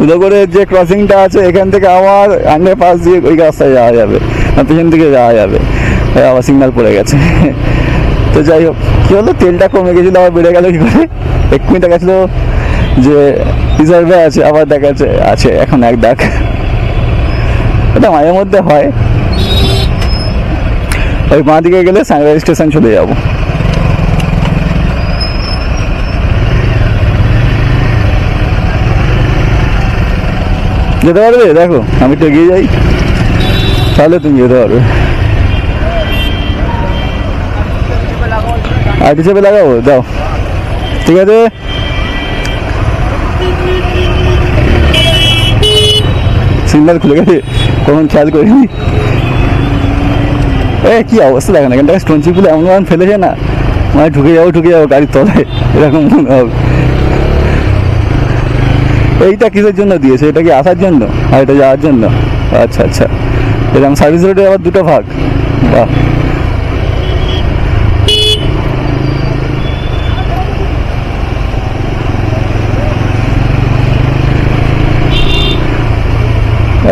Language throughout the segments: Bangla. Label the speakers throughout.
Speaker 1: ধুলোগড়ের যে ক্রসিংটা আছে এখান থেকে আবার আন্ডারপাস দিয়ে ওই রাস্তায় যাওয়া যাবে, পেছন দিকে যাওয়া যাবে, আবার সিগন্যাল পড়ে গেছে। তো যাই হোক, কী হলো, তেলটা কমে গেছিলো, আবার বেড়ে গেল কী করে। এক্ষুনি দেখাচ্ছিল যে রিজার্ভে আছে, আবার দেখাচ্ছে আছে এখন 1 দাগ। এটা মাঝে মধ্যে হয়। ওই বাঁ দিকে গেলে সানরাইজ স্টেশন চলে যাব। যেতে পারবে? দেখো আমি একটু এগিয়ে যাই, তাহলে তুমি যেতে পারবে। আইটি চেপে লাগাবো, দাও, ঠিক আছে। সিগন্যাল খুলে গেছে, কখন খেয়াল করিনি। কি অবস্থা দেখেন, এখানটায় স্টোন চিপগুলো এমন ফেলেছে না, মানে ঢুকে যাবো গাড়ির তলায়, এরকম মনে হবে। এইটা কিসের জন্য দিয়েছে? এটা কি আসার জন্য আর এটা যাওয়ার জন্য? আচ্ছা আচ্ছা, এরকম সার্ভিস রোডে আবার 2টো ভাগ, বাহ।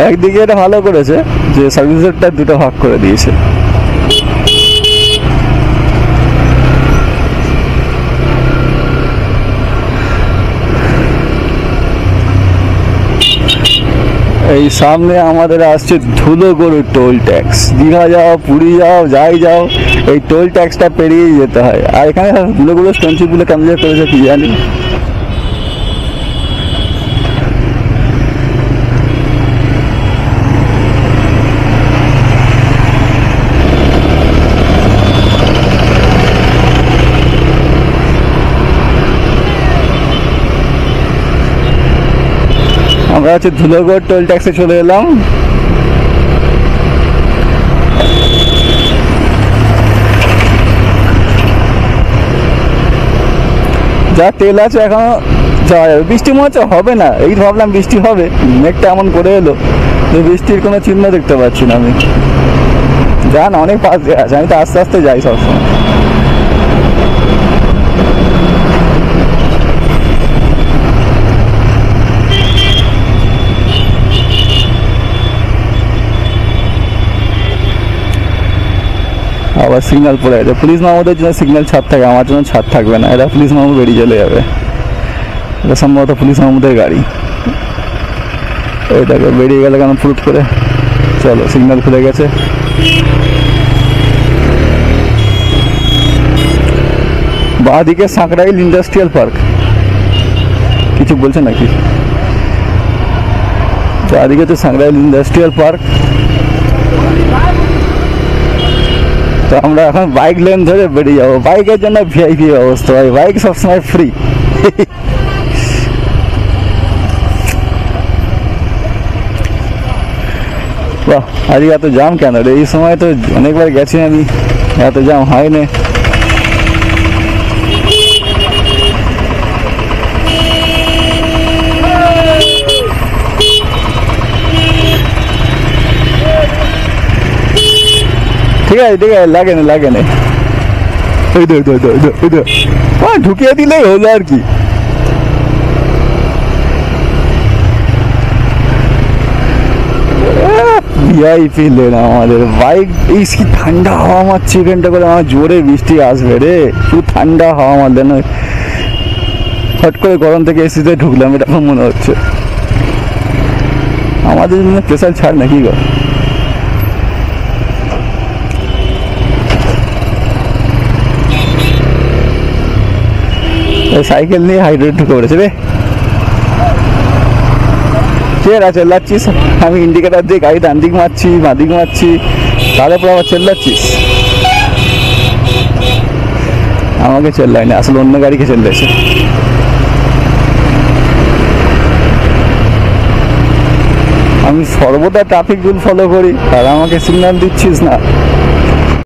Speaker 1: একদিকে এটা ভালো করেছে যে সার্ভিস রোডটা 2টো ভাগ করে দিয়েছে। এই সামনে আমাদের আসছে ধুলোগড় টোল ট্যাক্স। দীঘা যাও, পুরী যাও, যাই যাও, এই টোল ট্যাক্সটা পেরিয়েই যেতে হয়। আর এখানে ধুলোগড় স্টোনচিপগুলো কেমন যে করেছে কি জানি। আমরা হচ্ছে ধুলোগড় টোল ট্যাক্সে চলে এলাম। যা তেল আছে এখনো যাওয়া যাবে। বৃষ্টি মনে হচ্ছে হবে না, এই ভাবলাম বৃষ্টি হবে, মেঘটা এমন করে এলো যে বৃষ্টির কোনো চিহ্ন দেখতে পাচ্ছি না আমি। যা না, অনেক পাশ দিয়ে আছে, আমি তো আস্তে আস্তে যাই সবসময়। আবার সিগন্যাল পড়ে গেছে। পুলিশ মামুদের জন্য সিগন্যাল ছাড় থাকে, আমার জন্য ছাড় থাকবে না। এটা পুলিশ মামু বেরিয়ে চলে যাবে, এটা সম্ভবত পুলিশ মামুদের গাড়ি। এটাকে বেরিয়ে গেলে কেন ফুট করে। চলো, সিগন্যাল খুলে গেছে। বাঁ দিকে সাঁকরাইল ইন্ডাস্ট্রিয়াল পার্ক, কিছু বলছে নাকি? বাঁ দিকে তো সাঁকরাইল ইন্ডাস্ট্রিয়াল পার্ক। তো আমরা এখন বাইক লেন ধরে বেরিয়ে যাবো। বাইকের জন্য ভিআইপি অবস্থা ভাই, বাইক সবসময় ফ্রি। বাহ, আজকে এত জাম কেন রে? এই সময় তো অনেকবার গেছি আমি, এত জাম হয় না। ঠিক আছে, লাগে না। ঢুকিয়ে দিলেই হলো আর কি। ভিআইপি লেন আমাদের। বাইক, এই কি ঠান্ডা হাওয়া মারছে এখানটা করে, আমার জোরে বৃষ্টি আসবে রে। শুধু ঠান্ডা হাওয়া মারলে নয়, হট করে গরম থেকে এসিতে ঢুকলাম, এটা মনে হচ্ছে। আমাদের জন্য প্রেশার ছাড় নাকি গো। সাইকেল নিয়ে হাইড্রোড ঢুকে পড়েছে রে। চেরা চেল্লাচ্ছিস, আমি ইন্ডিকেটার দিয়ে গাড়ি ডান দিক মারছি, বাঁ দিক মারছি, তারপর আবার চেল্লাচ্ছিস। আমাকে চেল্লাই না, আসলে অন্য গাড়িকে চেল্লেছে। আমি সর্বদা ট্রাফিক রুল ফলো করি, আর আমাকে সিগন্যাল দিচ্ছিস না।